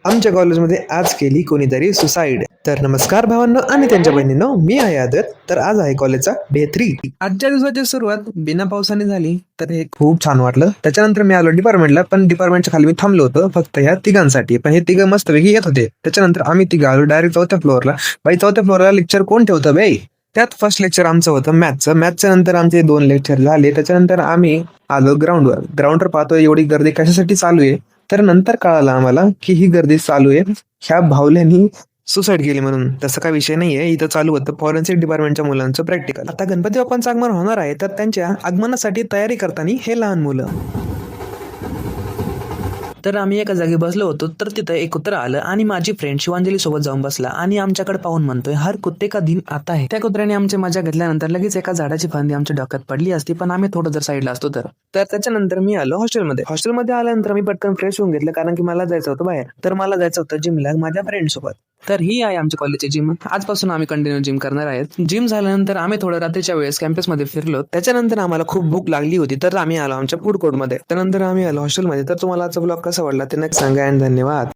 आमच्या कॉलेजमध्ये आज केली कोणीतरी सुसाईड. तर नमस्कार भावांनो आणि त्यांच्या बहिणींनो, मी आहे आदर. तर आज आहे कॉलेजचा डे 3. आजच्या दिवसाची सुरुवात बिना पावसाने झाली, तर हे खूप छान वाटलं. त्याच्यानंतर मी आलो डिपार्टमेंटला, पण डिपार्टमेंटच्या खाली मी थांबलो होतो फक्त ह्या तिघांसाठी. पण हे तिघं मस्तपैकी येत होते. त्याच्यानंतर आम्ही तिघं आलो डायरेक्ट चौथ्या फ्लोअरला. बाई, चौथ्या फ्लोअरला लेक्चर कोण ठेवतं बाई? त्यात फर्स्ट लेक्चर आमचं होतं मॅथचं नंतर आमचे 2 लेक्चर झाले. त्याच्यानंतर आम्ही आलो ग्राउंडवर पाहतो एवढी गर्दी कशासाठी चालू आहे. तर नंतर कळालं आम्हाला की ही गर्दी चालू आहे ह्या भावल्यांनी सुसाईड केली म्हणून. तसं काही विषय नाहीये, इथं चालू होतं फॉरेन्सिक डिपार्टमेंटच्या मुलांचं प्रॅक्टिकल. आता गणपती बाप्पांचं आगमन होणार आहे, तर त्यांच्या आगमनासाठी तयारी करताना हे लहान मुलं. तर आम्ही एका जागी बसलो होतो, तर तिथं एक कुत्रा आलं आणि माझी फ्रेंड शिवांजली सोबत जाऊन बसला आणि आमच्याकडे पाहून म्हणतोय, हर कुत्ते का दिन आता है. त्या कुत्र्याने आमची मजा घेतल्यानंतर लगेच एका झाडाची फांदी आमच्या डोक्यात पडली असती, पण आम्ही थोडं जर साईडला असतो तर त्याच्यानंतर मी आलो हॉस्टेलमध्ये आल्यानंतर मी पटकन फ्रेश होऊन घेतलं, कारण की मला जायचं होतं बाहेर. तर मला जायचं होतं जिमला माझ्या फ्रेंड सोबत. तर ही आहे आमच्या कॉलेजची जिम. आजपासून आम्ही कंटिन्यू जिम करणार आहेत. जिम झाल्यानंतर आम्ही थोडं रात्रीच्या वेळेस कॅम्पसमध्ये फिरलो. त्याच्यानंतर आम्हाला खूप भूक लागली होती, तर आम्ही आलो आमच्या फूड कोर्टमध्ये. त्यानंतर आम्ही आलो हॉस्टेलमध्ये. तर तुम्हाला आजचा ब्लॉग कसा वाटला ते नक्की सांगा आणि धन्यवाद.